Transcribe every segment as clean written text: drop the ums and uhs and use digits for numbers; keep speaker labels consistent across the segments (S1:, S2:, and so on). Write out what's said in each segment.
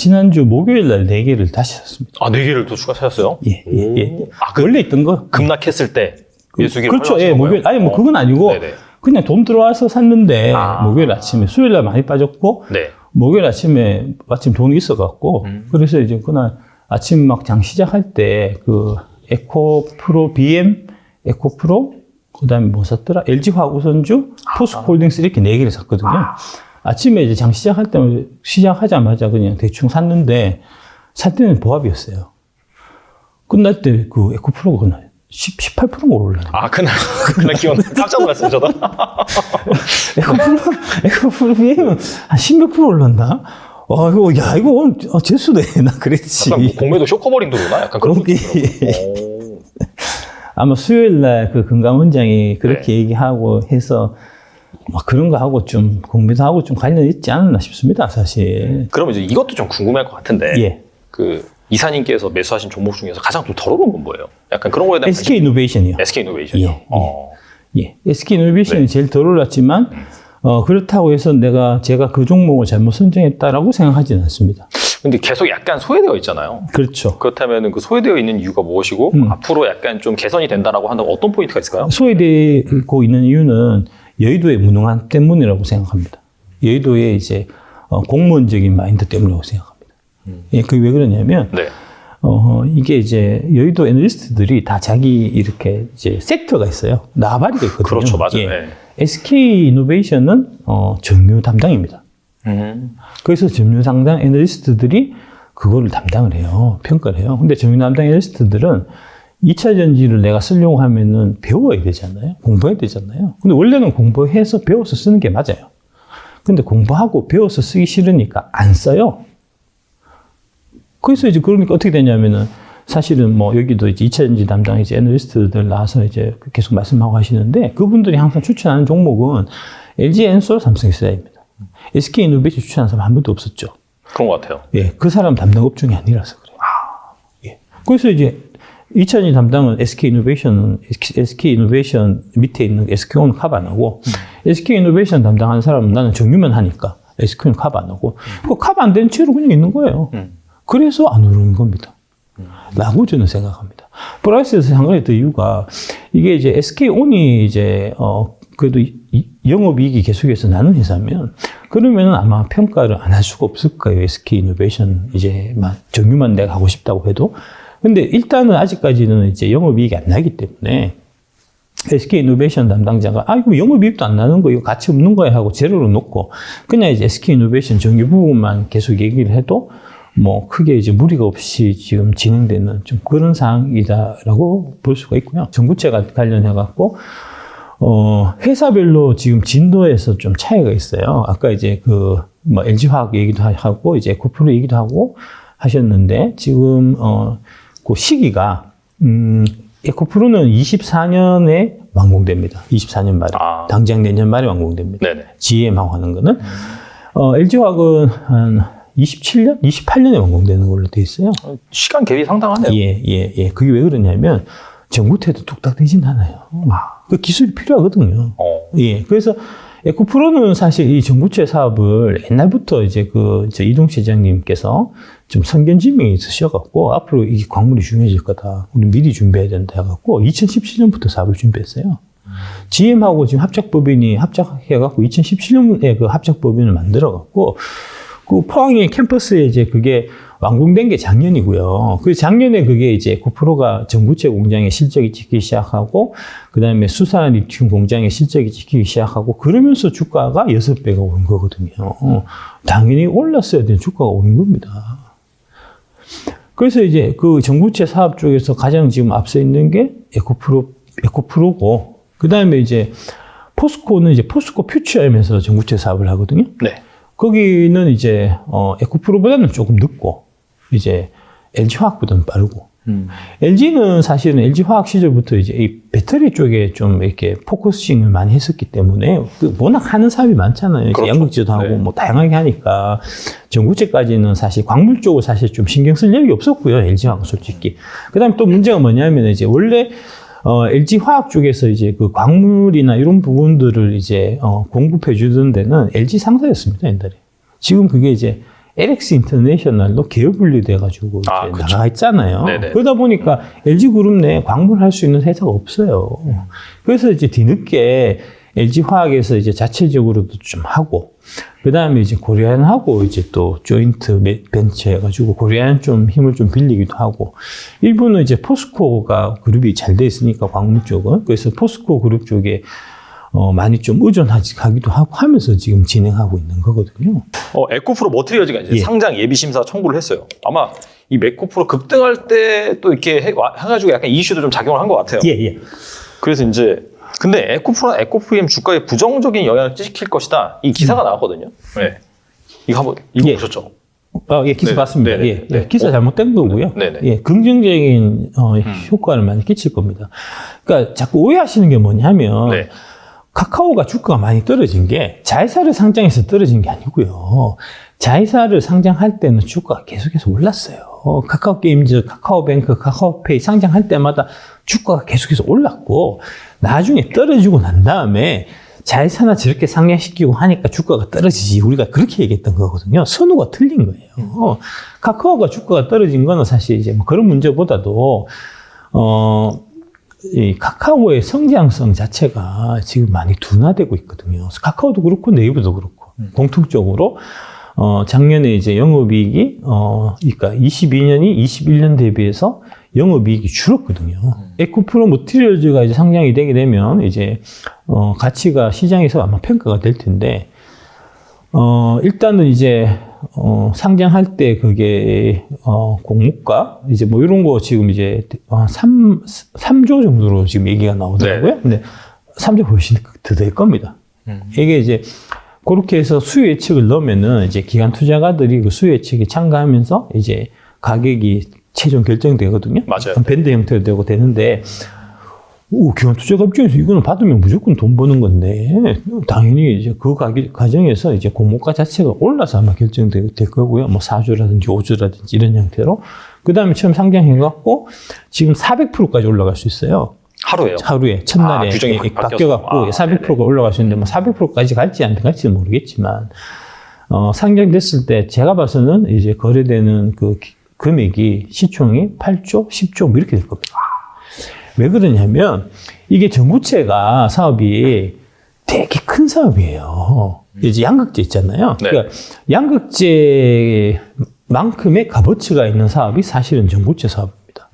S1: 지난주 목요일 날 4개를 다시 샀습니다.
S2: 아, 4개를 또 추가 사셨어요?
S1: 예.
S2: 아,
S1: 원래 있던 거.
S2: 급락했을 때 예수기를
S1: 그렇죠. 예, 목요일. 아니, 뭐 그건 아니고
S2: 네네.
S1: 그냥 돈 들어와서 샀는데 목요일 아침에 수요일 날 많이 빠졌고
S2: 네.
S1: 목요일 아침에 마침 돈이 있어갖고 그래서 이제 그날 아침 막 장 시작할 때 그 에코프로 BM, 에코프로 그다음에 뭐 샀더라? LG화학우선주, 포스코홀딩스 이렇게 4개를 샀거든요. 아침에 이제 장 시작할 때 시작하자마자 그냥 대충 샀는데 살 때는 보합이었어요. 끝날 때 그 에코프로가 그날 18%가 올랐네.
S2: 아, 그날 기억 깜짝 놀랐어요, 저도.
S1: 에코프로 BM은 한 16% 올랐나? 이거 재수네. 나 그랬지.
S2: 약간 공매도 쇼커버링 도구나? 약간 그런
S1: 게 아마 수요일 날 그 금감원장이 그렇게 얘기하고 해서 뭐 그런 거 하고 좀 공매도 하고 좀 관련이 있지 않았나 싶습니다, 사실.
S2: 그러면 이제 이것도 좀 궁금할 것 같은데.
S1: 예.
S2: 그 이사님께서 매수하신 종목 중에서 가장 좀 덜 오른 건 뭐예요? 약간 그런 거에 대한
S1: SK 이노베이션이요.
S2: SK 이노베이션이요.
S1: 예. SK 이노베이션이 제일 덜 올랐지만 그렇다고 해서 제가 그 종목을 잘못 선정했다라고 생각하지는 않습니다.
S2: 근데 계속 약간 소외되어 있잖아요.
S1: 그렇죠.
S2: 그렇다면 그 소외되어 있는 이유가 무엇이고 앞으로 약간 좀 개선이 된다라고 한다면 어떤 포인트가 있을까요?
S1: 소외되고 있는 이유는 여의도의 무능함 때문이라고 생각합니다. 여의도의 이제 공무원적인 마인드 때문이라고 생각합니다. 예, 그게 왜 그러냐면
S2: 네.
S1: 이게 이제 여의도 애널리스트들이 다 자기 이렇게 이제 섹터가 있어요. 나발이가 있거든요.
S2: 그렇죠, 맞아요.
S1: 예.
S2: 네.
S1: SK 이노베이션은 정유 담당입니다. 그래서 정유 담당 애널리스트들이 그거를 담당을 해요. 평가를 해요. 근데 정유 담당 애널리스트들은 2차 전지를 내가 쓰려고 하면은 배워야 되잖아요. 공부해야 되잖아요. 근데 원래는 공부해서 배워서 쓰는 게 맞아요. 근데 공부하고 배워서 쓰기 싫으니까 안 써요. 그래서 이제 그러니까 어떻게 되냐면은 사실은 뭐 여기도 이제 2차 전지 담당 이제 애널리스트들 나와서 이제 계속 말씀하고 하시는데 그분들이 항상 추천하는 종목은 LG엔솔, 삼성SDI입니다. SK 이노베이션 추천하는 사람 한 번도 없었죠.
S2: 그런 것 같아요.
S1: 예, 그 사람 담당 업종이 아니라서 그래요. 예. 그래서 이제 2차 전지 담당은 SK 이노베이션 밑에 있는 SK온은 커버 안 하고 SK 이노베이션 담당하는 사람은 나는 정유만 하니까 SK는 커버 안 하고 그 커버 안 된 채로 그냥 있는 거예요. 그래서 안 오르는 겁니다. 라고 저는 생각합니다. 프라이스에서 상관했던 이유가 이게 이제 SK온이 이제 그래도 영업이익이 계속해서 나는 회사면 그러면은 아마 평가를 안 할 수가 없을 거예요. SK 이노베이션 이제 정유만 내가 하고 싶다고 해도. 근데 일단은 아직까지는 이제 영업이익이 안 나기 때문에 SK 이노베이션 담당자가 이거 영업이익도 안 나는 거 이거 가치 없는 거야 하고 제로로 놓고 그냥 이제 SK 이노베이션 정유 부분만 계속 얘기를 해도 뭐 크게 이제 무리가 없이 지금 진행되는 좀 그런 상황이다라고 볼 수가 있고요. 전구체가 관련해 갖고 회사별로 지금 진도에서 좀 차이가 있어요. 아까 이제 뭐 LG화학 얘기도 하고 이제 에코프로 얘기도 하고 하셨는데 지금 그 시기가 에코프로는 24년에 완공됩니다. 24년 말에 당장 내년 말에 완공됩니다. 네네. GM하고 하는 거는 LG화학은 한 27년? 28년에 완공되는 걸로 돼 있어요.
S2: 시간 갭이 상당하네요.
S1: 예. 그게 왜 그러냐면 전구태도 뚝딱 되진 않아요. 그 기술이 필요하거든요. 예. 그래서 에코프로는 사실 이 전구체 사업을 옛날부터 이제 이동 시장님께서 좀 선견지명이 있으셔갖고 앞으로 이 광물이 중요해질 거다. 우리 미리 준비해야 된다 해갖고 2017년부터 사업을 준비했어요. GM하고 지금 합작해갖고 2017년에 그 합작법인을 만들어갖고 그 포항의 캠퍼스에 이제 그게 완공된 게 작년이고요. 그 작년에 그게 이제 에코프로가 전구체 공장에 실적이 찍히기 시작하고, 그 다음에 수산 리튬 공장에 실적이 찍히기 시작하고, 그러면서 주가가 6배가 오른 거거든요. 당연히 올랐어야 되는 주가가 오른 겁니다. 그래서 이제 그 전구체 사업 쪽에서 가장 지금 앞서 있는 게 에코프로고, 그 다음에 이제 포스코는 이제 포스코 퓨처엠에서 전구체 사업을 하거든요.
S2: 네.
S1: 거기는 이제 에코프로보다는 조금 늦고 이제 LG화학보다는 빠르고 LG는 사실은 LG화학 시절부터 이제 이 배터리 쪽에 좀 이렇게 포커싱을 많이 했었기 때문에 워낙 하는 사업이 많잖아요. 그렇죠. 양극재도 하고 네. 뭐 다양하게 하니까 전구체까지는 사실 광물 쪽을 사실 좀 신경 쓸 일이 없었고요. LG화학은 솔직히. 그다음에 또 문제가 뭐냐면 이제 원래 LG화학 쪽에서 이제 그 광물이나 이런 부분들을 이제 공급해 주던 데는 LG 상사였습니다, 옛날에. 지금 그게 이제 LX 인터내셔널도 기업 분리돼가지고 이제
S2: 그렇죠.
S1: 나가 있잖아요.
S2: 네네.
S1: 그러다 보니까 LG그룹 내에 광물할 수 있는 회사가 없어요. 그래서 이제 뒤늦게 LG화학에서 이제 자체적으로도 좀 하고, 그 다음에 이제 고리안하고 이제 또 조인트 벤처 해가지고 고리안 좀 힘을 좀 빌리기도 하고, 일부는 이제 포스코가 그룹이 잘 돼 있으니까 광물 쪽은, 그래서 포스코 그룹 쪽에 많이 좀 의존하기도 하고 하면서 지금 진행하고 있는 거거든요.
S2: 에코프로 머티리얼즈가 이제
S1: 예.
S2: 상장 예비 심사 청구를 했어요. 아마 이 에코프로 급등할 때 또 이렇게 해가지고 약간 이슈도 좀 작용을 한 것 같아요.
S1: 예.
S2: 그래서 이제 근데 에코프로나 에코프리엠 주가에 부정적인 영향을 끼칠 것이다. 이 기사가 나왔거든요. 네. 이거 한번 읽어보셨죠?
S1: 예, 기사
S2: 네네.
S1: 봤습니다.
S2: 네네.
S1: 예,
S2: 네.
S1: 기사 잘못된 거고요.
S2: 네네.
S1: 예, 긍정적인 효과를 많이 끼칠 겁니다. 그러니까 자꾸 오해하시는 게 뭐냐면
S2: 네.
S1: 카카오가 주가가 많이 떨어진 게 자회사를 상장해서 떨어진 게 아니고요. 자회사를 상장할 때는 주가가 계속해서 올랐어요. 카카오게임즈, 카카오뱅크, 카카오페이 상장할 때마다 주가가 계속해서 올랐고, 나중에 떨어지고 난 다음에 자회사나 저렇게 상장시키고 하니까 주가가 떨어지지. 우리가 그렇게 얘기했던 거거든요. 선호가 틀린 거예요. 카카오가 주가가 떨어진 거는 사실 이제 뭐 그런 문제보다도, 이 카카오의 성장성 자체가 지금 많이 둔화되고 있거든요. 카카오도 그렇고 네이버도 그렇고 공통적으로 작년에 이제 영업이익이 그러니까 22년이 21년 대비해서 영업이익이 줄었거든요. 에코프로 머티리얼즈가 이제 상장이 되게 되면 이제 가치가 시장에서 아마 평가가 될 텐데 일단은 이제 상장할 때 그게 공모가 이제 뭐 이런 거 지금 이제 3조 정도로 지금 얘기가 나오더라고요.
S2: 네.
S1: 근데 3조 훨씬 더 될 겁니다. 이게 이제 그렇게 해서 수요 예측을 넣으면은 이제 기관 투자가들이 그 수요 예측에 참가하면서 이제 가격이 최종 결정되거든요.
S2: 맞아요.
S1: 밴드 형태로 되고 되는데, 기관 투자가 입장에서 이거는 받으면 무조건 돈 버는 건데, 당연히 이제 그 과정에서 이제 공모가 자체가 올라서 아마 결정될 거고요. 뭐 4조라든지 5조라든지 이런 형태로. 그 다음에 처음 상장해갖고, 지금 400%까지 올라갈 수 있어요.
S2: 하루에요?
S1: 하루에, 첫날에
S2: 규정이
S1: 바뀌어갖고, 400%가 올라갈 수 있는데, 뭐 400%까지 갈지 안 갈지는 모르겠지만, 상장됐을 때 제가 봐서는 이제 거래되는 그 금액이 시총이 8조, 10조 뭐 이렇게 될 겁니다. 왜 그러냐면 이게 전구체가 사업이 되게 큰 사업이에요. 이제 양극재 있잖아요.
S2: 네.
S1: 그러니까 양극재만큼의 값어치가 있는 사업이 사실은 전구체 사업입니다.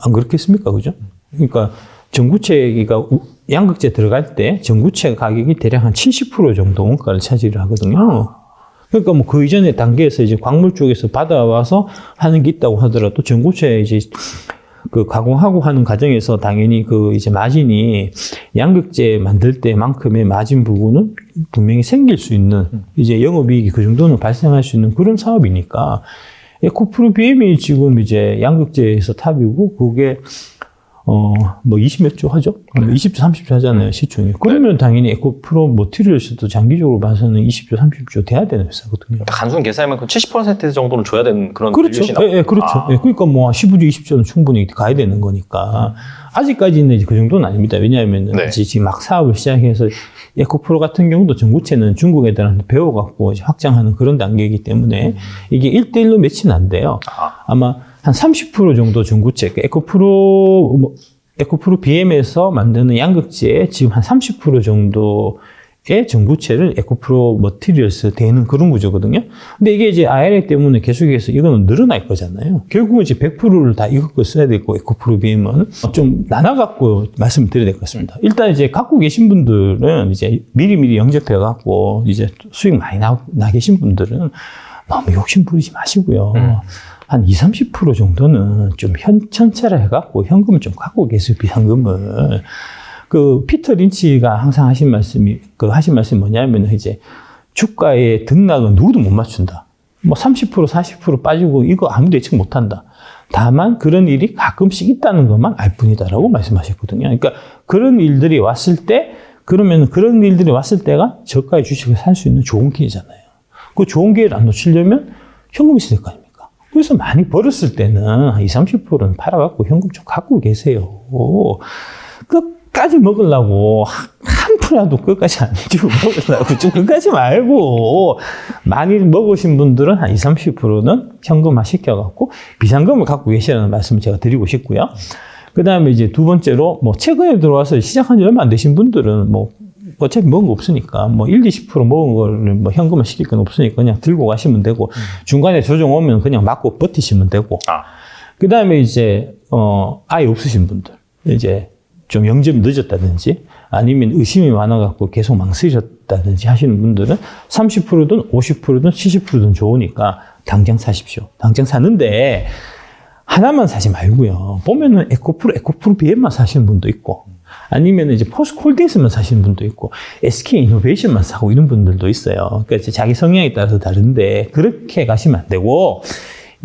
S1: 안 그렇겠습니까? 그죠? 그러니까 전구체가 양극재 들어갈 때 전구체 가격이 대략 한 70% 정도 원가를 차지를 하거든요. 그러니까 뭐 그 이전의 단계에서 이제 광물 쪽에서 받아와서 하는 게 있다고 하더라도 전구체 이제 그 가공하고 하는 과정에서 당연히 그 이제 마진이 양극재 만들 때만큼의 마진 부분은 분명히 생길 수 있는 이제 영업이익이 그 정도는 발생할 수 있는 그런 사업이니까 에코프로 BM이 지금 이제 양극재에서 탑이고 그게 뭐 20몇 조 하죠? 20조, 30조 하잖아요, 시총이. 그러면 당연히 에코프로 머티리얼스도 장기적으로 봐서는 20조, 30조 돼야 되는 회사거든요.
S2: 단순 계산하면 70% 정도는 줘야 되는 그런
S1: 그렇죠.
S2: 밸류에이션이 나오죠.
S1: 예, 그렇죠. 예, 그러니까 뭐 15조, 20조는 충분히 가야 되는 거니까. 아직까지는 이제 그 정도는 아닙니다. 왜냐하면
S2: 네.
S1: 지금 막 사업을 시작해서 에코프로 같은 경우도 전구체는 중국 애들한테 배워갖고 이제 확장하는 그런 단계이기 때문에 이게 1대1로 매치는 안 돼요. 아마 한 30% 정도 전구체, 에코프로 BM에서 만드는 양극재의 지금 한 30% 정도의 전구체를 에코프로 머티리얼스 되는 그런 구조거든요. 근데 이게 이제 IRA 때문에 계속해서 이거는 늘어날 거잖아요. 결국은 이제 100%를 다 이거 거 써야 되고, 에코프로 BM은 좀 나눠갖고 말씀을 드려야 될 것 같습니다. 일단 이제 갖고 계신 분들은 이제 미리미리 영접해갖고 이제 수익 많이 나 계신 분들은 너무 욕심 부리지 마시고요. 한 20, 30% 정도는 좀 현천차를 해갖고 현금을 좀 갖고 계세요, 비상금을. 그, 피터 린치가 항상 하신 말씀이 뭐냐면 이제 주가의 등락은 누구도 못 맞춘다. 뭐 30%, 40% 빠지고 이거 아무도 예측 못 한다. 다만 그런 일이 가끔씩 있다는 것만 알 뿐이다라고 말씀하셨거든요. 그러니까 그런 일들이 왔을 때, 그러면 그런 일들이 왔을 때가 저가의 주식을 살 수 있는 좋은 기회잖아요. 그 좋은 기회를 안 놓치려면 현금이 있어야 될 거 아닙니까? 그래서 많이 벌었을 때는 한 20, 30%는 팔아갖고 현금 좀 갖고 계세요. 끝까지 먹으려고 한 푼 조금이라도 끝까지 안 주고 먹으려고 좀 끝까지 말고 많이 먹으신 분들은 한 20, 30%는 현금화 시켜갖고 비상금을 갖고 계시라는 말씀을 제가 드리고 싶고요. 그 다음에 이제 두 번째로 뭐 최근에 들어와서 시작한 지 얼마 안 되신 분들은 뭐 어차피 먹은 거 없으니까 뭐 1, 20% 먹은 거를 뭐 현금화 시킬 건 없으니까 그냥 들고 가시면 되고 중간에 조정 오면 그냥 맞고 버티시면 되고 그 다음에 이제 아예 없으신 분들 이제 좀 영접이 늦었다든지 아니면 의심이 많아갖고 계속 망설이셨다든지 하시는 분들은 30%든 50%든 70%든 좋으니까 당장 사십시오. 당장 사는데 하나만 사지 말고요. 보면은 에코프로 BM만 사시는 분도 있고 아니면 이제 포스콜드에서만 사시는 분도 있고 SK 이노베이션만 사고 이런 분들도 있어요. 그러니까 자기 성향에 따라서 다른데 그렇게 가시면 안 되고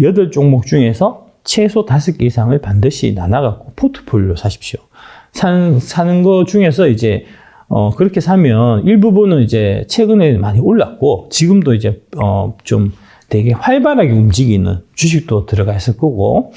S1: 8종목 중에서 최소 5개 이상을 반드시 나눠갖고 포트폴리오 사십시오. 사는 거 중에서 이제, 그렇게 사면 일부분은 이제 최근에 많이 올랐고, 지금도 이제, 좀 되게 활발하게 움직이는 주식도 들어가 있을 거고,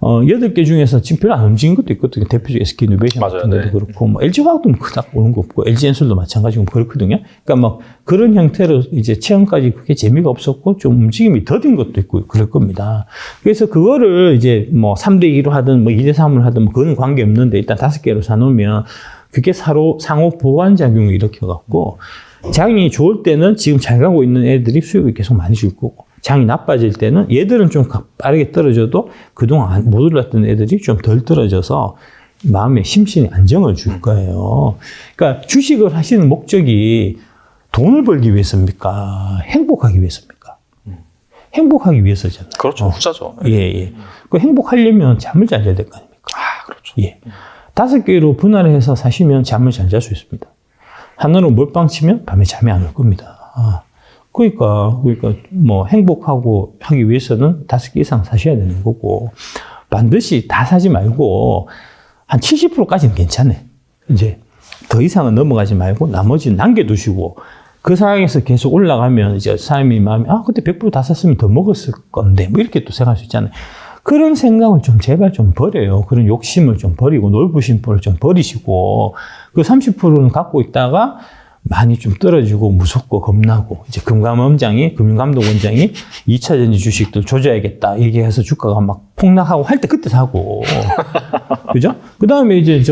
S1: 8개 중에서 지금 별로 안 움직인 것도 있거든요. 대표적인 SK 이노베이션 같은 데도 그렇고, 뭐 LG화학도 그닥 오는 거 없고, LG엔솔도 마찬가지고 그렇거든요. 그러니까 뭐 그런 형태로 이제 최근까지 그게 재미가 없었고, 좀 움직임이 더딘 것도 있고, 그럴 겁니다. 그래서 그거를 이제 뭐 3대2로 하든 뭐 2대3으로 하든 뭐 그건 관계없는데 일단 5개로 사놓으면 그게 상호 보완작용을 일으켜갖고, 장이 좋을 때는 지금 잘 가고 있는 애들이 수익을 계속 많이 줄 거고, 장이 나빠질 때는 얘들은 좀 빠르게 떨어져도 그동안 못 올랐던 애들이 좀 덜 떨어져서 마음에 심신의 안정을 줄 거예요. 그러니까 주식을 하시는 목적이 돈을 벌기 위해서입니까? 행복하기 위해서입니까? 행복하기 위해서잖아요.
S2: 그렇죠. 후자죠.
S1: 예. 그 행복하려면 잠을 잘 자야 될 거 아닙니까?
S2: 그렇죠.
S1: 예. 5개로 분할해서 사시면 잠을 잘 잘 수 있습니다. 하나로 몰빵 치면 밤에 잠이 안 올 겁니다. 그러니까 뭐 행복하고 하기 위해서는 5개 이상 사셔야 되는 거고 반드시 다 사지 말고 한 70%까지는 괜찮아요. 이제 더 이상은 넘어가지 말고 나머지는 남겨두시고 그 상황에서 계속 올라가면 이제 사람이 마음이 그때 100% 다 샀으면 더 먹었을 건데 뭐 이렇게 또 생각할 수 있잖아요. 그런 생각을 좀 제발 좀 버려요. 그런 욕심을 좀 버리고 놀부심보를 좀 버리시고 그 30%는 갖고 있다가 많이 좀 떨어지고 무섭고 겁나고 이제 금융감독원장이 2차전지 주식들 조져야겠다 얘기해서 주가가 막 폭락하고 할 때 그때 사고 그죠? 그 다음에 이제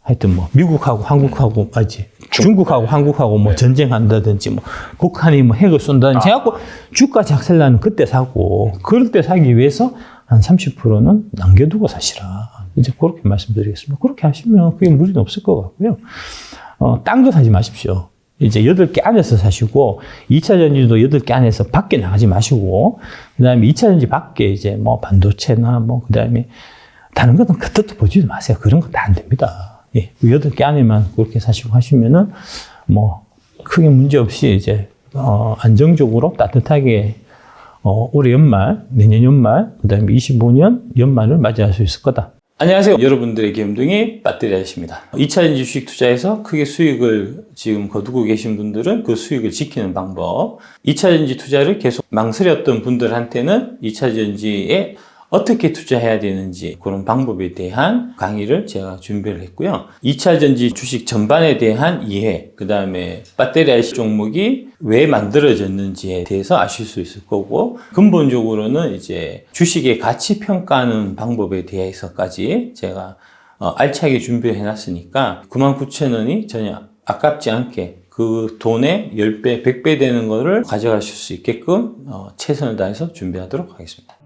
S1: 하여튼 뭐 미국하고 한국하고 중국하고 한국하고 뭐 전쟁한다든지 뭐 북한이 뭐 핵을 쏜다든지 해갖고 주가 작살나는 그때 사고 그럴 때 사기 위해서 한 30%는 남겨두고 사시라. 이제 그렇게 말씀드리겠습니다. 그렇게 하시면 그게 무리는 없을 것 같고요. 딴 거 사지 마십시오. 이제 8개 안에서 사시고 2차 전지도 8개 안에서 밖에 나가지 마시고 그다음에 2차 전지 밖에 이제 뭐 반도체나 뭐 그다음에 다른 것은 그것도 보지도 마세요. 그런 거 다 안 됩니다. 예. 8개 안에만 그렇게 사시고 하시면은 뭐 크게 문제 없이 이제 안정적으로 따뜻하게 올해 연말, 내년 연말, 그다음에 25년 연말을 맞이할 수 있을 거다. 안녕하세요. 여러분들의 기염둥이 배터리 아저씨입니다. 2차전지 주식 투자에서 크게 수익을 지금 거두고 계신 분들은 그 수익을 지키는 방법, 2차전지 투자를 계속 망설였던 분들한테는 2차전지에 어떻게 투자해야 되는지 그런 방법에 대한 강의를 제가 준비를 했고요. 2차전지 주식 전반에 대한 이해, 그 다음에 배터리 IC 종목이 왜 만들어졌는지에 대해서 아실 수 있을 거고, 근본적으로는 이제 주식의 가치 평가하는 방법에 대해서까지 제가 알차게 준비를 해놨으니까 99,000원이 전혀 아깝지 않게 그 돈의 10배, 100배 되는 거를 가져가실 수 있게끔 최선을 다해서 준비하도록 하겠습니다.